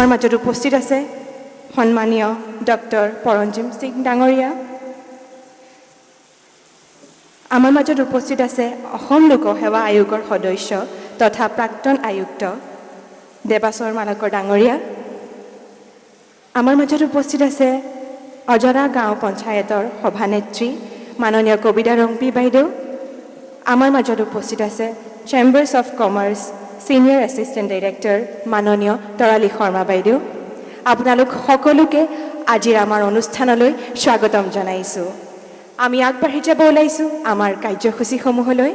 আমাৰ মাজত উপস্থিত আছে সন্মানীয় ডক্টৰ পৰঞ্জিম সিং ডাঙৰীয়া। আমাৰ মাজত উপস্থিত আছে অসম লোকসেৱা আয়োগৰ সদস্য তথা প্ৰাক্তন আয়ুক্ত দেৱাশৰ মালাকৰ ডাঙৰীয়া। আমাৰ মাজত উপস্থিত আছে অজৰা গাঁও পঞ্চায়তৰ সভানেত্ৰী মাননীয় কবিতা ৰংপি বাইদেউ। আমাৰ মাজত উপস্থিত আছে chambers of commerce senior assistant director মাননীয় তৰালী শৰ্মা বাইদেউ। আপোনালোক সকলোকে আজিৰ আমাৰ অনুষ্ঠানলৈ স্বাগতম জনাইছোঁ। আমি আগবাঢ়ি যাব ওলাইছোঁ আমাৰ কাৰ্যসূচীসমূহলৈ।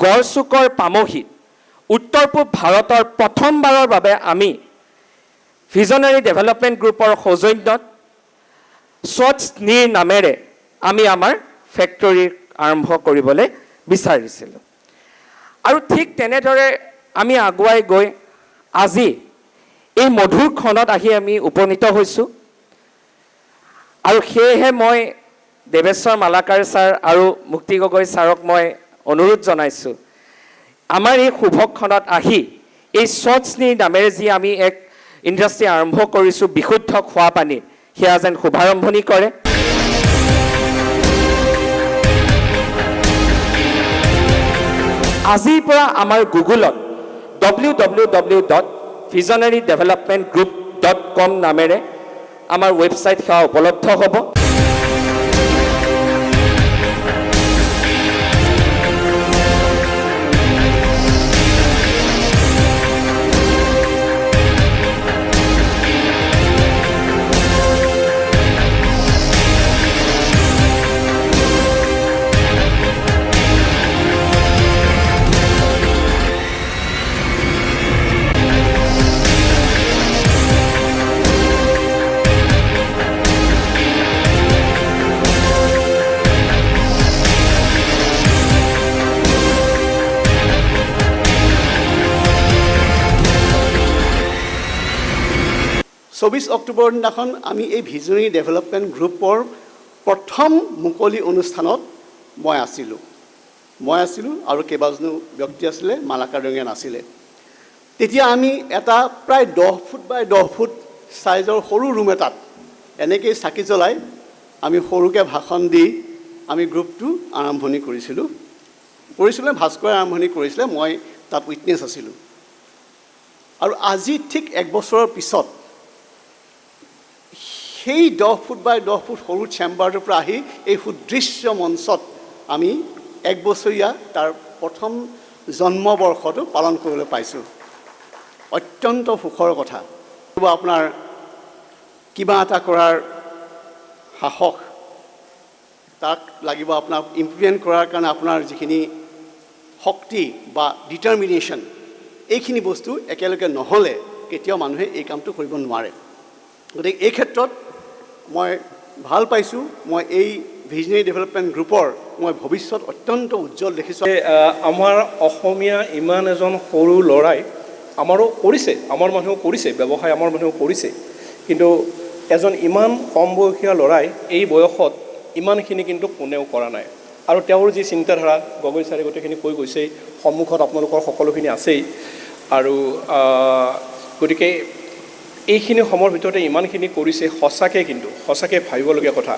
গড়চুকৰ পামহিত উত্তৰ পূব ভাৰতৰ প্ৰথমবাৰৰ বাবে আমি ভিজনাৰী ডেভেলপমেণ্ট গ্ৰুপৰ সৌজন্যত স্বচ্ছ নীৰ নামেৰে আমি আমাৰ ফেক্টৰী আৰম্ভ কৰিবলৈ বিচাৰিছিলোঁ। আৰু ঠিক তেনেদৰে আমি আগুৱাই গৈ আজি এই মধুৰ ক্ষণত আহি আমি উপনীত হৈছোঁ। আৰু সেয়েহে মই দেৱেশ্বৰ মালাকাৰ ছাৰ আৰু মুক্তি গগৈ ছাৰক মই অনুৰোধ জনাইছোঁ, আমাৰ এই শুভক্ষণত আহি এই স্বচ্ছ নীৰ নামেৰে যি আমি এক ইণ্ডাষ্ট্ৰী আৰম্ভ কৰিছোঁ বিশুদ্ধ খোৱা পানী, সেয়া যেন শুভাৰম্ভণি কৰে। আজিৰ পৰা আমাৰ গুগলত www.visionarydevelopmentgroup.com নামেৰে আমাৰ ৱেবছাইট সেৱা উপলব্ধ হ'ব। অক্টোবৰ দিনাখন আমি এই ভিজনাৰী ডেভেলপমেণ্ট গ্ৰুপৰ প্ৰথম মুকলি অনুষ্ঠানত মই আছিলোঁ আৰু কেইবাজনো ব্যক্তি আছিলে, মালাকাৰ ডাঙৰীয়া নাছিলে। তেতিয়া আমি এটা প্ৰায় 10 ফুট বাই 10 ফুট চাইজৰ সৰু ৰুম এটাত এনেকৈয়ে চাকি জ্বলাই আমি সৰুকৈ ভাষণ দি আমি গ্ৰুপটো আৰম্ভণি কৰিছিলোঁ। ভাস্কৰে আৰম্ভণি কৰিছিলে, মই তাত উইটনেছ আছিলোঁ। আৰু আজি ঠিক 1 বছৰৰ পিছত সেই 10 ফুট বাই 10 ফুট সৰু চেম্বাৰটোৰ পৰা আহি এই সুদৃশ্য মঞ্চত আমি 1 বছৰীয়া তাৰ প্ৰথম জন্মবৰ্ষটো পালন কৰিবলৈ পাইছোঁ। অত্যন্ত সুখৰ কথা। আপোনাৰ কিবা এটা কৰাৰ সাহস, তাক লাগিব আপোনাৰ ইমপ্লিমেণ্ট কৰাৰ কাৰণে আপোনাৰ যিখিনি শক্তি বা ডিটাৰমিনেশ্যন, এইখিনি বস্তু একেলগে নহ'লে কেতিয়াও মানুহে এই কামটো কৰিব নোৱাৰে। গতিকে এই ক্ষেত্ৰত মই ভাল পাইছোঁ। মই এই ভিজনাৰী ডেভেলপমেণ্ট গ্ৰুপৰ মই ভৱিষ্যত অত্যন্ত উজ্জ্বল দেখিছোঁ। আমাৰ অসমীয়া ইমান এজন সৰু ল'ৰাই আমাৰো কৰিছে, আমাৰ মানুহেও কৰিছে ব্যৱসায়, আমাৰ মানুহেও কৰিছে, কিন্তু এজন ইমান কম বয়সীয়া ল'ৰাই এই বয়সত ইমানখিনি কিন্তু কোনেও কৰা নাই। আৰু তেওঁৰ যি চিন্তাধাৰা, গগৈ ছাৰে গোটেইখিনি কৈ গৈছেই, সন্মুখত আপোনালোকৰ সকলোখিনি আছেই। আৰু গতিকে এইখিনি সময়ৰ ভিতৰতে ইমানখিনি কৰিছে, সঁচাকৈ ভাবিবলগীয়া কথা।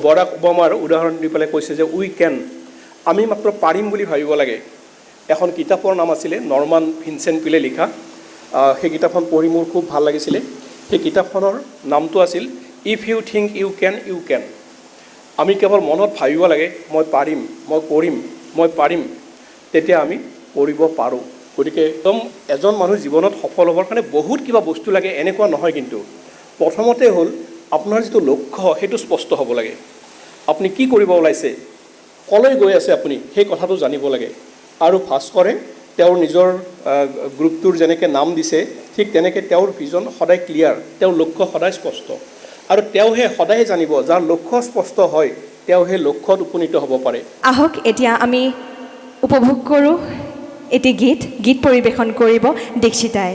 বৰাক ওবামাৰ উদাহৰণ দি পেলাই কৈছে যে উই কেন, আমি মাত্ৰ পাৰিম বুলি ভাবিব লাগে। এখন কিতাপৰ নাম আছিলে নৰ্মান ভিনচেণ্ট পিলে লিখা, সেই কিতাপখন পঢ়ি মোৰ খুব ভাল লাগিছিলে। সেই কিতাপখনৰ নামটো আছিল if you think you can you can. আমি কেৱল মনত ভাবিব লাগে মই পাৰিম, মই কৰিম, মই পাৰিম, তেতিয়া আমি কৰিব পাৰোঁ। গতিকে একদম এজন মানুহ জীৱনত সফল হ'বৰ কাৰণে বহুত কিবা বস্তু লাগে এনেকুৱা নহয়, কিন্তু প্ৰথমতে হ'ল আপোনাৰ যিটো লক্ষ্য সেইটো স্পষ্ট হ'ব লাগে। আপুনি কি কৰিব ওলাইছে, কলৈ গৈ আছে আপুনি সেই কথাটো জানিব লাগে। আৰু ভাস্কৰে তেওঁৰ নিজৰ গ্ৰুপটোৰ যেনেকৈ নাম দিছে ঠিক তেনেকৈ তেওঁৰ ভিজন সদায় ক্লিয়াৰ, তেওঁৰ লক্ষ্য সদায় স্পষ্ট। আৰু তেওঁহে সদায় জানিব যাৰ লক্ষ্য স্পষ্ট হয় তেওঁ সেই লক্ষ্যত উপনীত হ'ব পাৰে। আহক এতিয়া আমি উপভোগ কৰোঁ এটি গীত পৰিৱেশন কৰিব দীক্ষিতাই।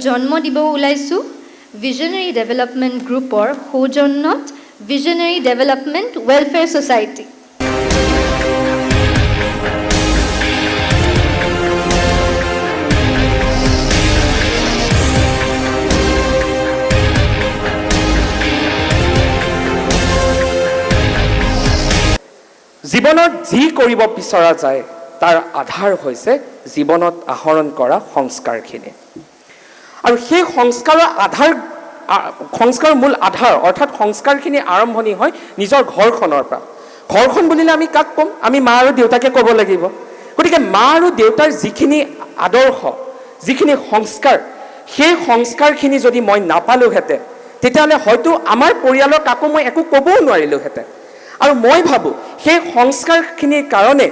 জন্ম দিব ওলাইছোঁ ভিজনাৰী ডেভেলপমেণ্ট গ্ৰুপৰ সৌজন্যত ভিজনাৰী ডেভেলপমেণ্ট ৱেলফেয়াৰ ছ'চাইটি। জীৱনত যি কৰিব বিচৰা যায় তাৰ আধাৰ হৈছে জীৱনত আহৰণ কৰা সংস্কাৰখিনি। আৰু সেই সংস্কাৰৰ মূল আধাৰ অৰ্থাৎ সংস্কাৰখিনি আৰম্ভণি হয় নিজৰ ঘৰখনৰ পৰা। ঘৰখন বুলিলে আমি কাক ক'ম? আমি মা আৰু দেউতাকে ক'ব লাগিব। গতিকে মা আৰু দেউতাৰ যিখিনি আদৰ্শ, যিখিনি সংস্কাৰ, সেই সংস্কাৰখিনি যদি মই নাপালোহেঁতেন তেতিয়াহ'লে হয়তো আমাৰ পৰিয়ালৰ কাকো মই একো ক'বও নোৱাৰিলোহেঁতেন। আৰু মই ভাবোঁ সেই সংস্কাৰখিনিৰ কাৰণে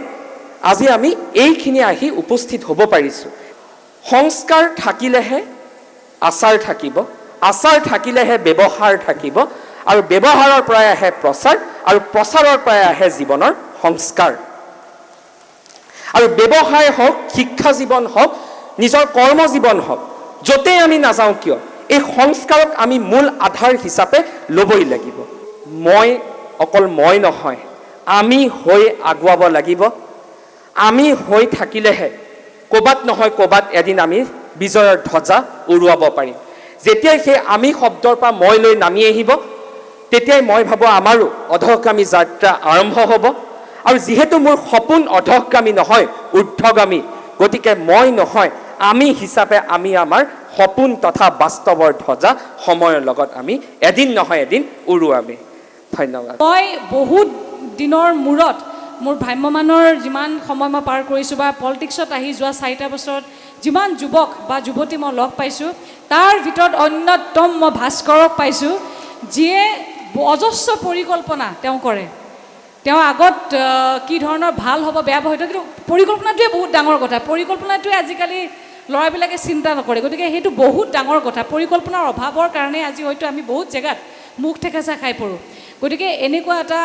আজি আমি এইখিনি আহি উপস্থিত হ'ব পাৰিছোঁ। সংস্কাৰ থাকিলেহে আচাৰ থাকিব, আচাৰ থাকিলেহে ব্যৱহাৰ থাকিব, আৰু ব্যৱহাৰৰ পৰাই আহে প্ৰচাৰ, আৰু প্ৰচাৰৰ পৰাই আহে জীৱনৰ সংস্কাৰ। আৰু ব্যৱসায় হওক, শিক্ষা জীৱন হওক, নিজৰ কৰ্ম জীৱন হওক, য'তেই আমি নাযাওঁ কিয় এই সংস্কাৰক আমি মূল আধাৰ হিচাপে ল'বই লাগিব। অকল মই নহয়, আমি হৈ আগুৱাব লাগিব। আমি হৈ থাকিলেহে ক'ৰবাত নহয় ক'ৰবাত এদিন আমি বিজয়ৰ ধ্বজা উৰুৱাব পাৰিম। যেতিয়াই সেই আমি শব্দৰ পৰা মই লৈ নামি আহিব তেতিয়াই মই ভাবোঁ আমাৰো অধঃগামী যাত্ৰা আৰম্ভ হ'ব। আৰু যিহেতু মোৰ সপোন অধঃগামী নহয়, ঊৰ্ধ্বগামী, গতিকে মই নহয় আমি হিচাপে আমি আমাৰ সপোন তথা বাস্তৱৰ ধ্বজা সময়ৰ লগত আমি এদিন নহয় এদিন উৰুৱামেই। ধন্যবাদ। মই বহুত দিনৰ মূৰত মোৰ ভ্ৰাম্যমানৰ যিমান সময় মই পাৰ কৰিছোঁ বা পলিটিক্সত আহি যোৱা 4টা বছৰত যিমান যুৱক বা যুৱতী মই লগ পাইছোঁ তাৰ ভিতৰত অন্যতম মই ভাস্কৰক পাইছোঁ, যিয়ে অজস্ৰ পৰিকল্পনা তেওঁ কৰে। তেওঁ আগত কি ধৰণৰ ভাল হ'ব বেয়া হ'ব হয়তো, কিন্তু পৰিকল্পনাটোৱে বহুত ডাঙৰ কথা। পৰিকল্পনাটোৱে আজিকালি ল'ৰাবিলাকে চিন্তা নকৰে, গতিকে সেইটো বহুত ডাঙৰ কথা। পৰিকল্পনাৰ অভাৱৰ কাৰণে আজি হয়তো আমি বহুত জেগাত মুখ ঠেকেচা খাই পৰোঁ। গতিকে এনেকুৱা এটা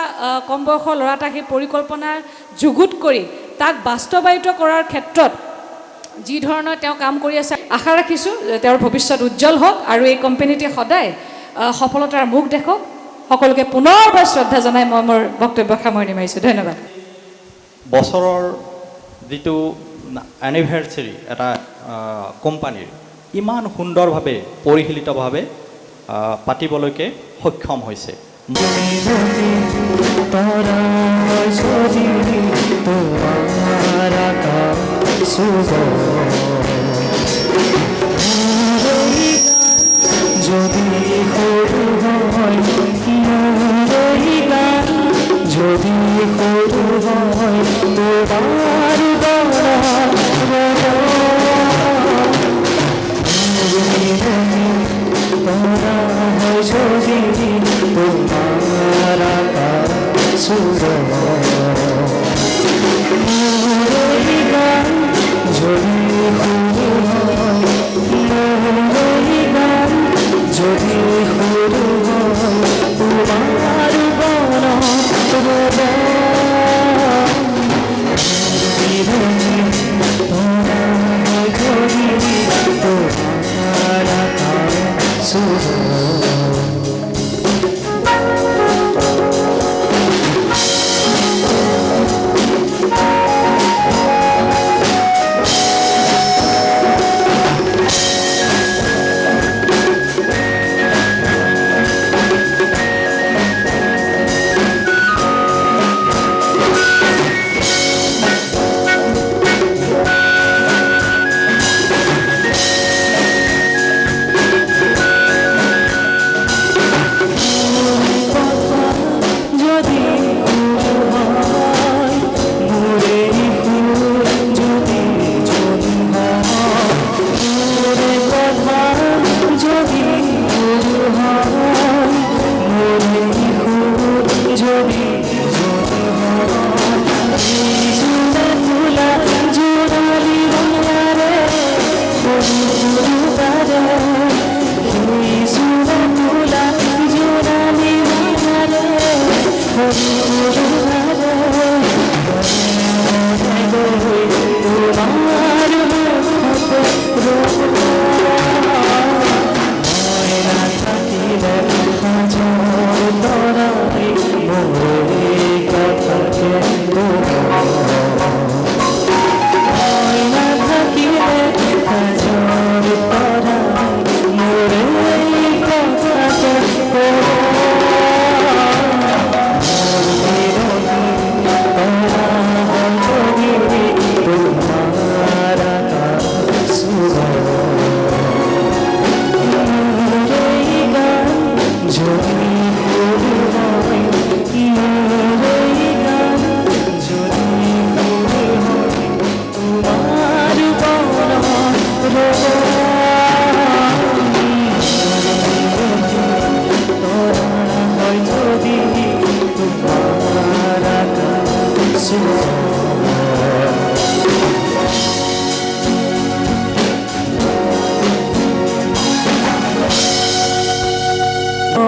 কম বয়সৰ ল'ৰা এটাক সেই পৰিকল্পনা যুগুত কৰি তাক বাস্তৱায়িত কৰাৰ ক্ষেত্ৰত যি ধৰণৰ তেওঁ কাম কৰি আছে, আশা ৰাখিছোঁ তেওঁৰ ভৱিষ্যত উজ্জ্বল হওক আৰু এই কোম্পানীটোৱে সদায় সফলতাৰ মুখ দেখক। সকলোকে পুনৰবাৰ শ্ৰদ্ধা জনাই মই মোৰ বক্তব্য সামৰণি মাৰিছোঁ। ধন্যবাদ। বছৰৰ যিটো এনিভাৰ্চাৰী এটা কোম্পানীৰ ইমান সুন্দৰভাৱে পৰিশীলিতভাৱে পাতিবলৈকে সক্ষম হৈছে।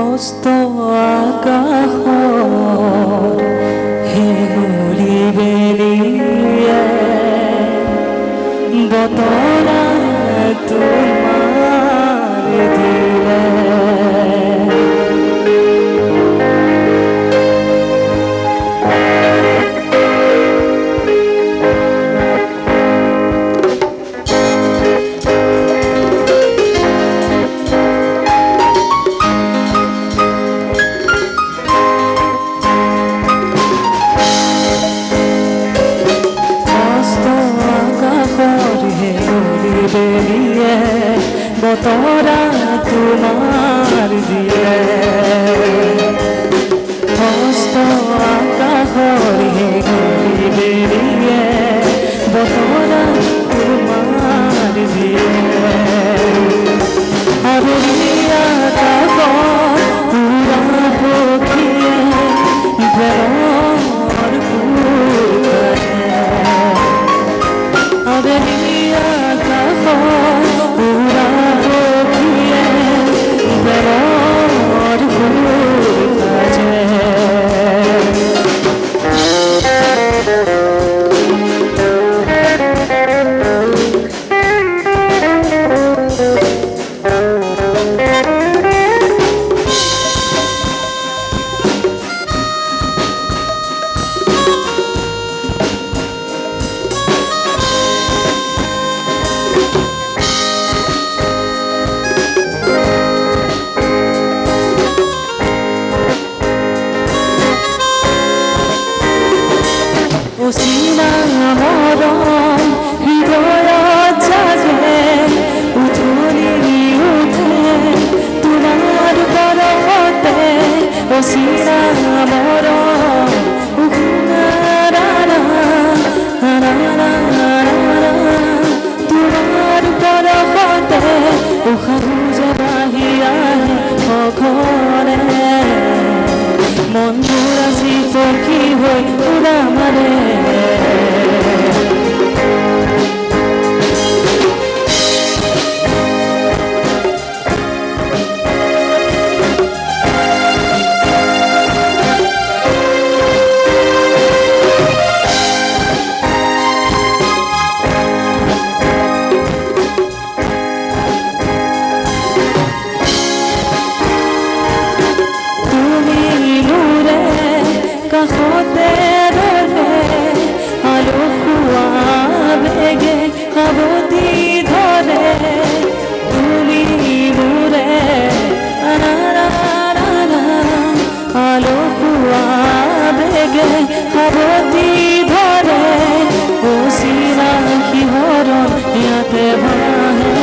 অস্ত আকাশৰ হেঙুলি বেলিয়ে বতৰা তোমাৰ দিলে বতৰা তোমাৰ দিলে হস্ত আকাশৰ হেঙুলি বেলিয়ে বতৰা তোমাৰ দিলে আবেলি আকাশত উৰা পক্ষীয়ে প্ৰেমৰ সুৰ কাঢ়ে আবেলি আকাশত উৰা পক্ষীয়ে প্ৰেমৰ সুৰ কাঢ়ে অচিনা মৰম হৃদয়ত জাগে উঠলি উঠে তোমাৰ বৰষতে অচিনা মৰম তোমাৰ বৰষতে উশাহ যে বাঢ়ি আহে অঘৰে মনবোৰ আজি পক্ষী হৈ উৰা মাৰে কাষতে ৰ'লে আলসুৱা বেগে সাৱটি ধৰে তুমি মোৰে আলসুৱা বেগে সাৱটি ধৰে অচিনা শিহৰণ ইয়াতে ভাহে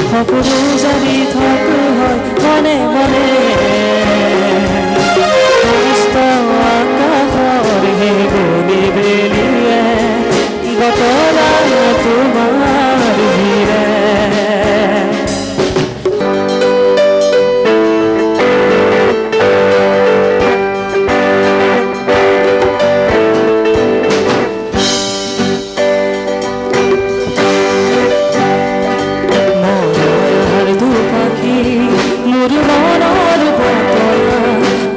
সকলো জাৰি থাকো হয় মনে মনে আকাশৰ হেঙুলি বেলিয়ে বতৰা তোমাৰ দিলে মনৰ দুপাখি মোৰ মনৰ বতৰা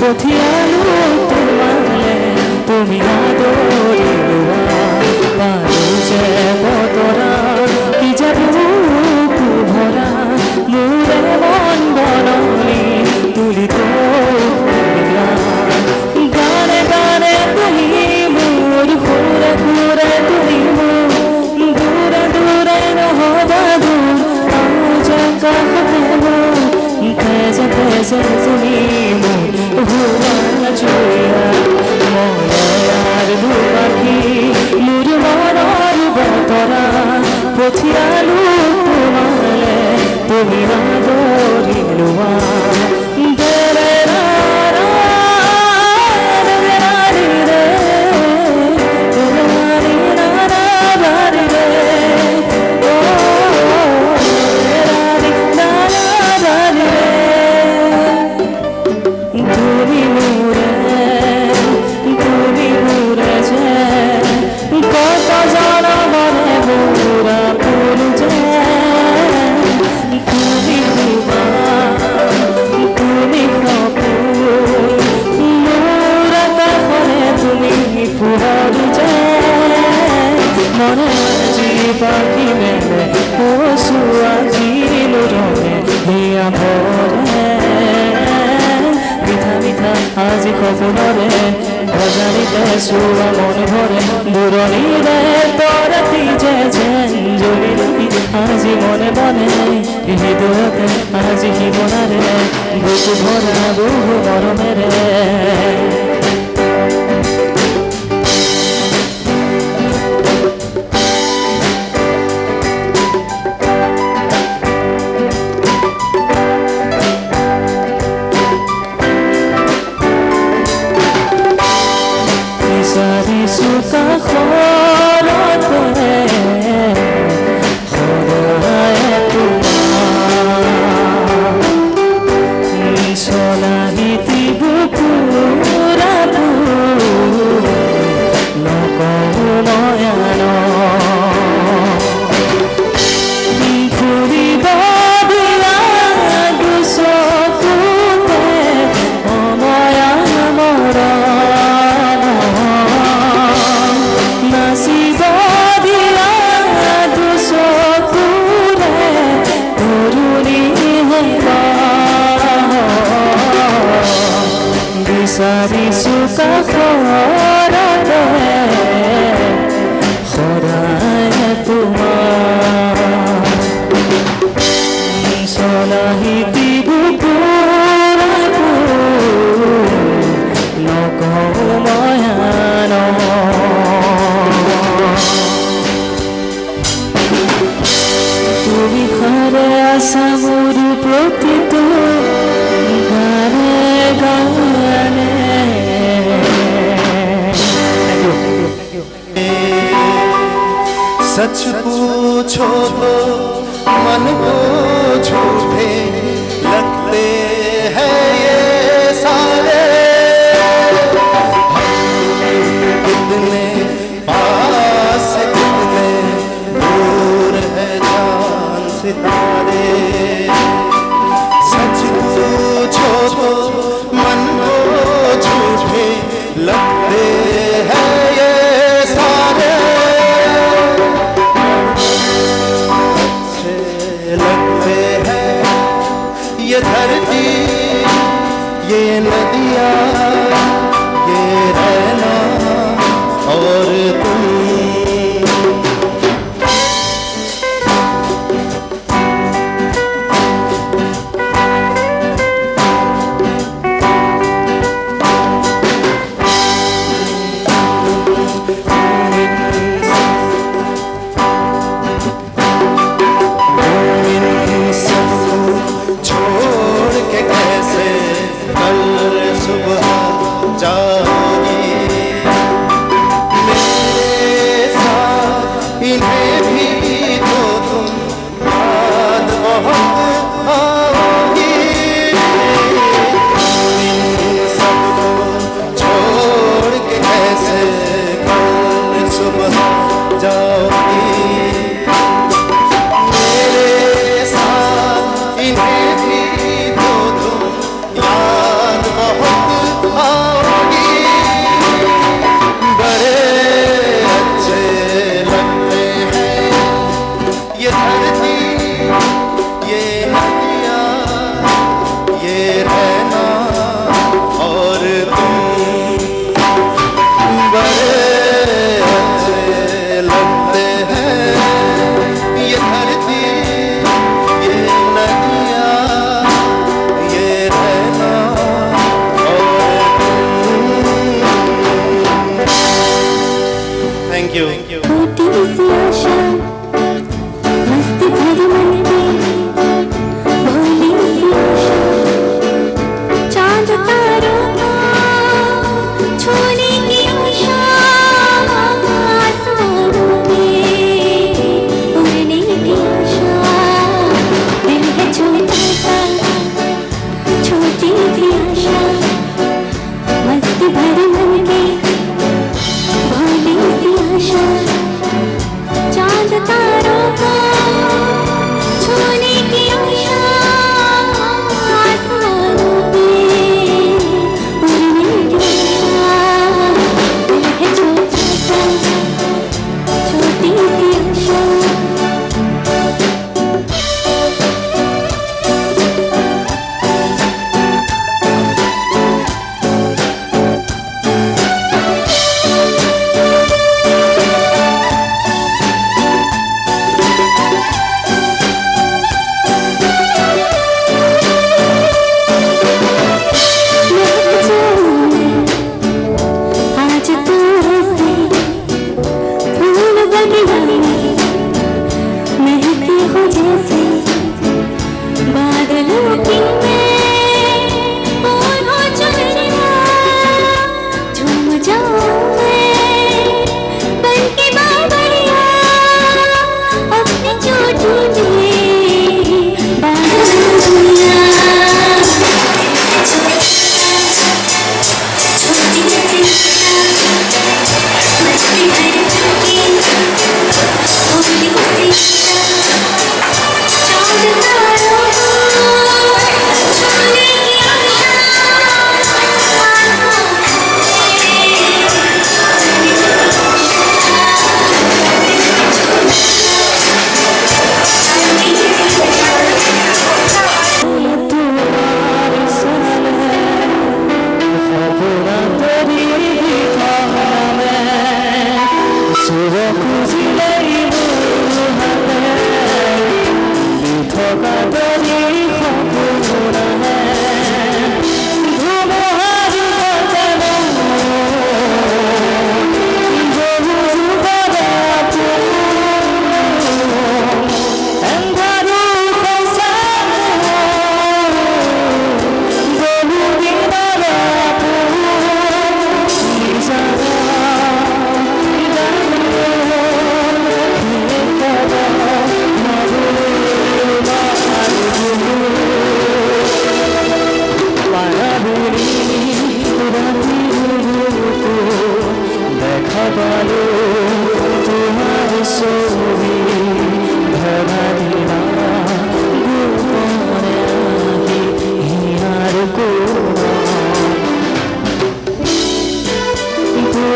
পঠিয়ালো তোমালে তুমি আদৰি লোৱা পালো যে বতৰা কি যে বুকু ভৰা মোৰে মন বননি তুলি থৈয়া গানে গানে তুমি মোৰ সুৰে সুৰে তুমি মোৰ দূৰে দূৰে নহবা দূৰ আৰু যে কাষতে মোৰ তেজে তেজে তুমি মোৰ হুৱা জুইয়া মলয়াৰ দুপাখি মোৰ মনৰ বতৰা পঠিয়ালো তোমালে তুমি আদৰি লোৱা তুমি মোৰে সপোনৰে অজানিতে চোৱা মন ভৰে দূৰণিৰে তৰাতি যে যেন জ্বলি ৰহি আজি মনে মনে হৃদয়তে আজি সীমনাৰে বুকু ভৰা বহু মৰমেৰে सच पूछो तो मन को झूठे लगते हैं ये सारे कितने पास कितने दूर है जान सितारे सच पूछो तो मन को झूठे लगते हैं ये सारे लगते हैं ये धरती ये नदियाँ ये रहना और तुम चांद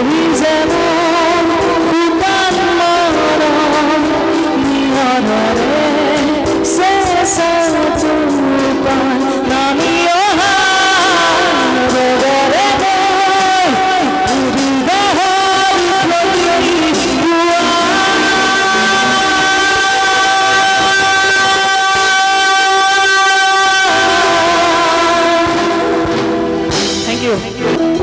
তুমি যেমন শুকান মরণ নিয়নৰে চেঁচা জোপান নামি অহা ৰ'দৰে Thank you.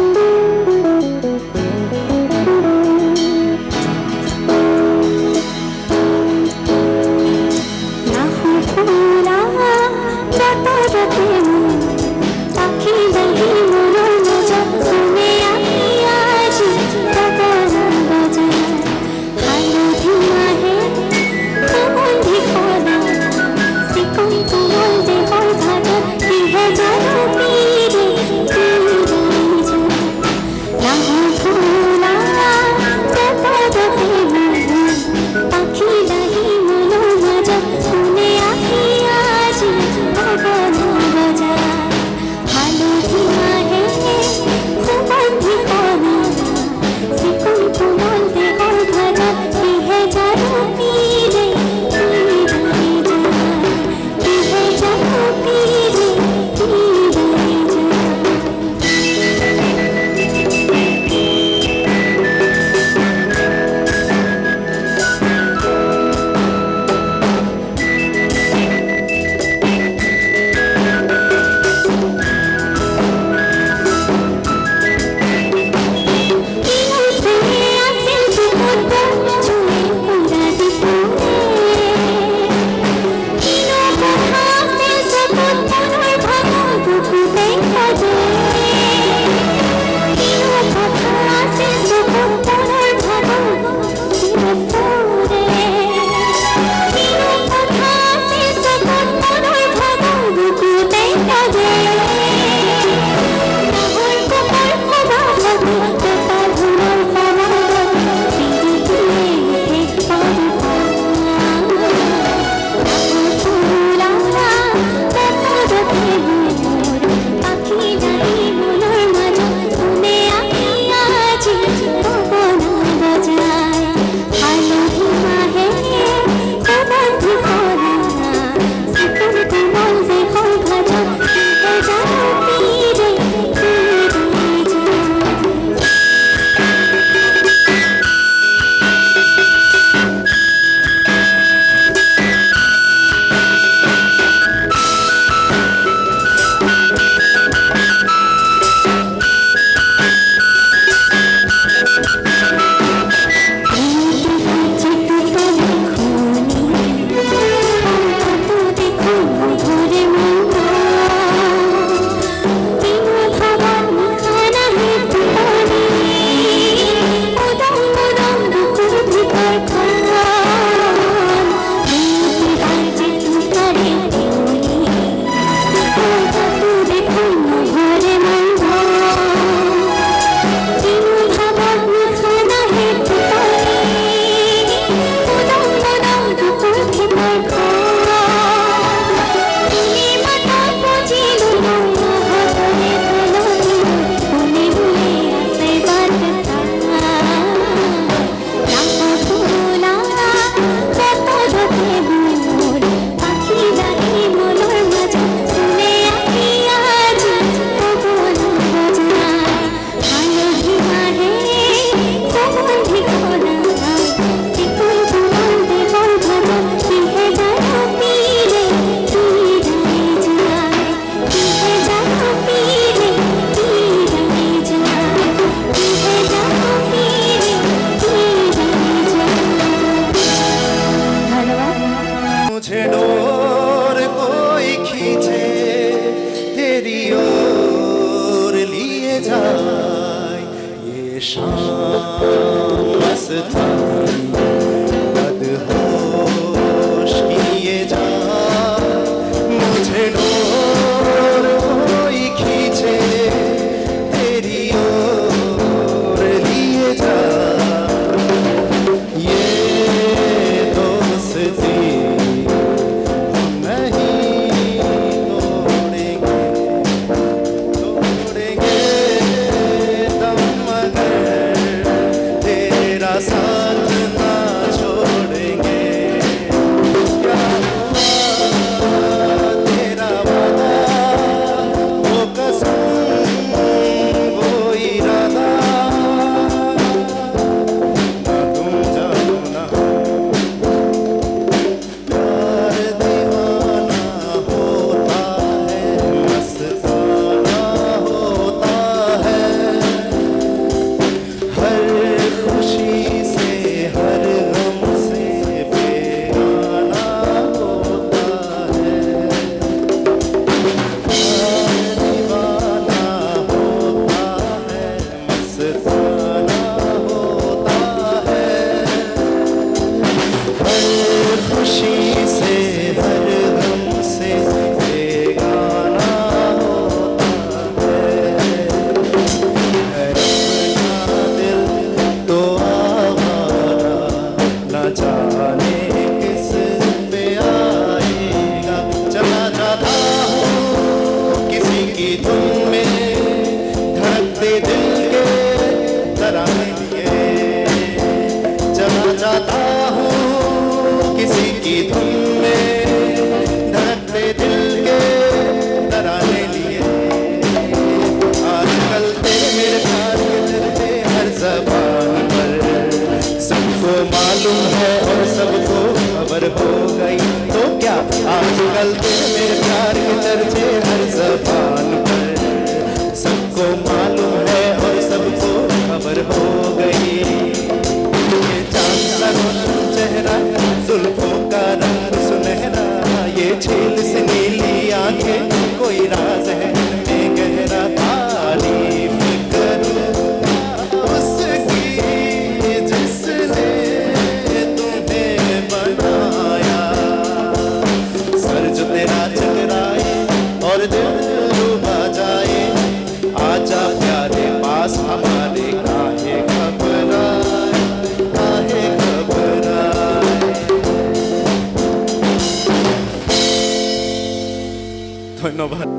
साथ ना छोड़ेंगे क्या हुआ तेरा वादा वो कसम वो इरादा ना तुम जानो ना प्यार दीवाना होता है मस्ताना होता है हर खुशी से हर गम से बेगाना होता है प्यार दीवाना होता है मस्ताना होता है हर खुशी से हर गम से बेगाना होता है अपना दिल तो आवारा न जाने किस पे आएगा चला जाता हूँ किसी की धुन में धड़कते दिल के तराने लिए चला जाता हूँ किसी की धुन में धड़कते दिल के तराने लिए आजकल तेरे मेरे प्यार के चलते हर ज़बान पर सबको मालूम है और सबको खबर हो गई तो क्या आजकल तेरे मेरे प्यार के चर्चे हर ज़बान पर सबको मालूम है और सबको खबर हो गई ये चांद सा रोशन चेहरा जुल्फों का रंग सुनहरा ये झील से नीली आंखें कोई राज है मैं गहरा तारीफ करूं उसकी जिसने तुम्हें बनाया सर जो तेरा चकराए और दिल डूबा जाए आजा प्यारे पास हमारे काहे घबराए काहे घबराए ধন্যবাদ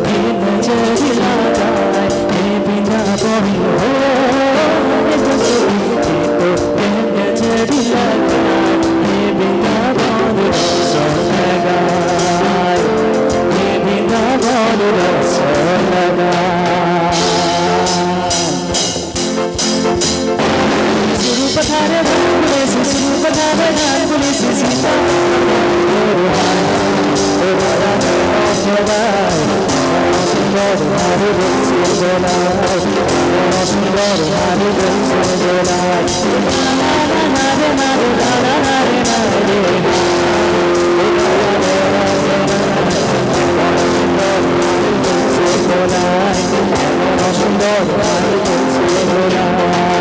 पे नजर लगाए हे वृंदावन हो गीतों पे नजर लगाए हे वृंदावन रस लगाए हे वृंदावन रस लगाए पधारे भूले से सुनु पधारे गान बोले से सीता सुंदर हरे बंसी बोलाए सुंदर हरे बंसी बोलाए नारे नारे नारे नारे नारे नारे सुंदर हरे बंसी बोलाए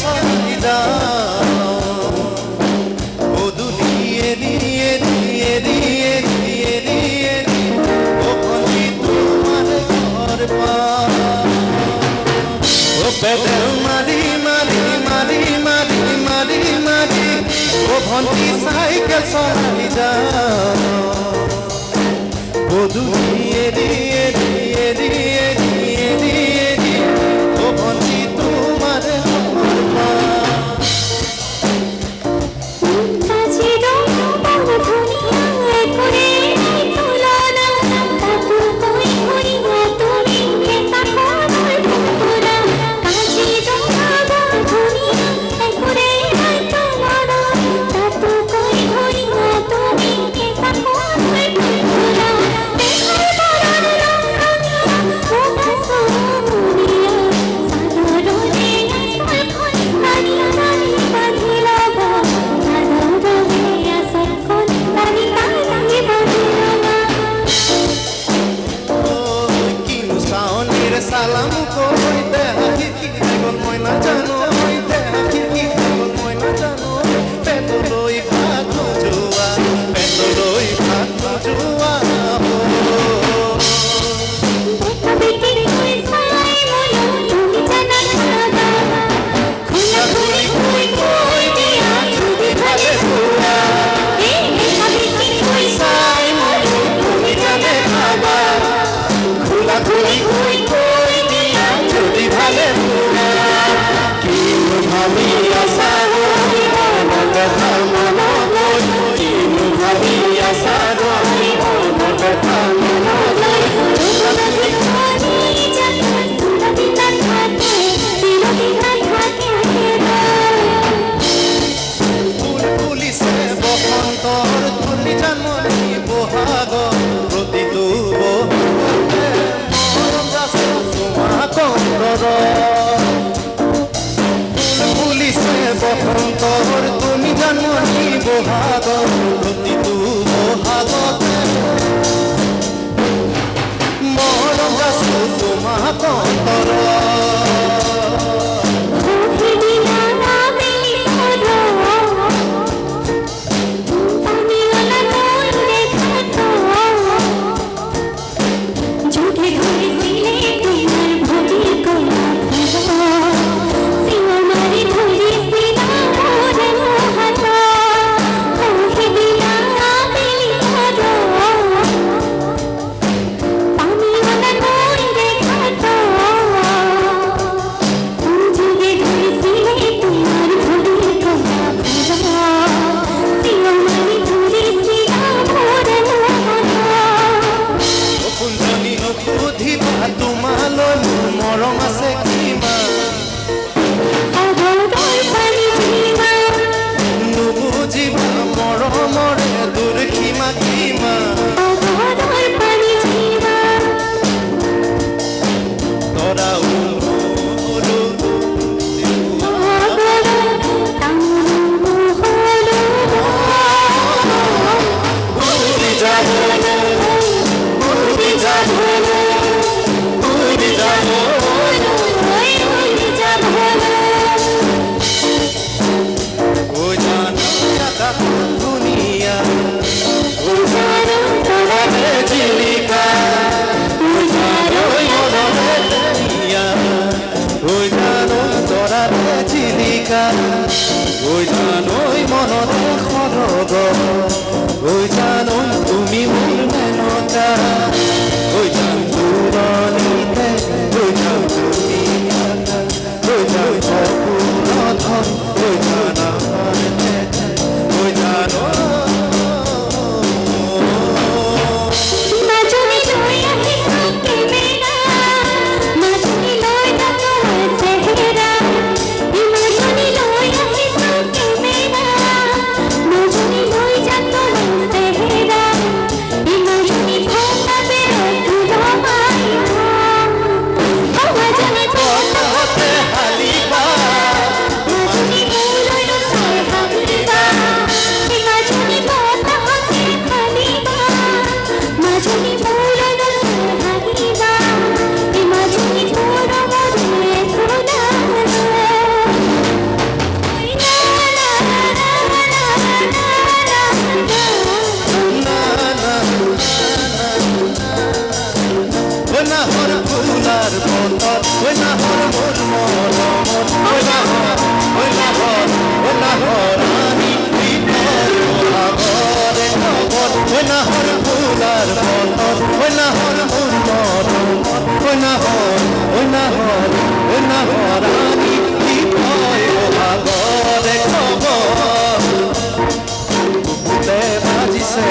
চলাই যাওঁ ও দুনিয়ে দিয়ে দিয়ে দিয়ে দিয়ে দিয়ে ও ভন্টি তোমার ঘর পাওঁ ও পেডেল মাৰি মাৰি মাৰি মাৰি মাৰি মাৰি ও ভন্টি চাইকেল চলাই যাওঁ ও দুনিয়ে দিয়ে দিয়ে দিয়ে দিয়ে দিয়ে দিয়ে ও ভন্টি তোমার ঘর পাওঁ সালাম কইতে হাকি কি গল মই না জানো কইতে হাকি কি গল মই না জানো পেটলৈ ভাত যোৱা পেটলৈ ভাত যোৱা পুলিচে বসন্তৰ তুলি জানমণি বহাগ প্ৰতিটো বহাগতে মৰম আছে তোমাক পুলিচে বসন্তৰ তুমি জানমণি বহাগ প্ৰতিটো বহাগতে মৰম আছে তোমাক তোমালৈ মোৰ মৰম আছে কিমান নুবুজিবা মৰমৰে দুৰ্সীমা কিমান তৰা দুনিয়া জিলিকা তৰাৰে জিলিকা ঐ জানৈ মনতে সৰগ ঐ জানৈ তুমি মোৰ মেনকা ঐ জান পুৰণিতে ঐ জান তুমি ঐ জান সপোনত ঐ জান ঐ জান Thank you. ওই নাহৰ ফুলাৰ বনত ওই নাহৰ উন্নত ওই নাহৰ আমি কি কয় ভাগৰে খবৰ বুকুতে বাজিছে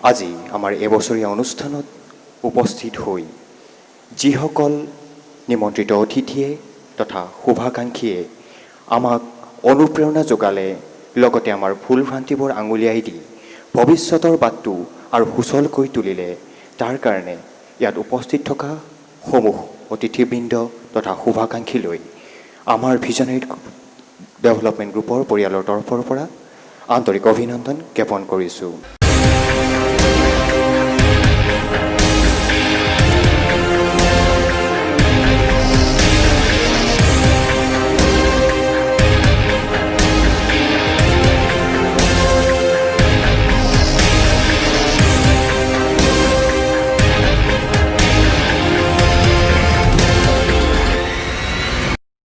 আজি আমাৰ এবছৰীয়া অনুষ্ঠানত উপস্থিত হৈ যিসকল নিমন্ত্ৰিত অতিথিয়ে তথা শুভাকাংক্ষীয়ে আমাক অনুপ্ৰেৰণা যোগালে, লগতে আমাৰ ভুল ভ্ৰান্তিবোৰ আঙুলিয়াই দি ভৱিষ্যতৰ বাটটো আৰু সুচল কৰি তুলিলে, তাৰ কাৰণে ইয়াত উপস্থিত থকা সমূহ অতিথিবৃন্দ তথা শুভাকাংক্ষীলৈ আমাৰ ভিজনাৰী ডেভেলপমেণ্ট গ্ৰুপৰ পৰিয়ালৰ তৰফৰ পৰা আন্তৰিক অভিনন্দন জ্ঞাপন কৰিছোঁ।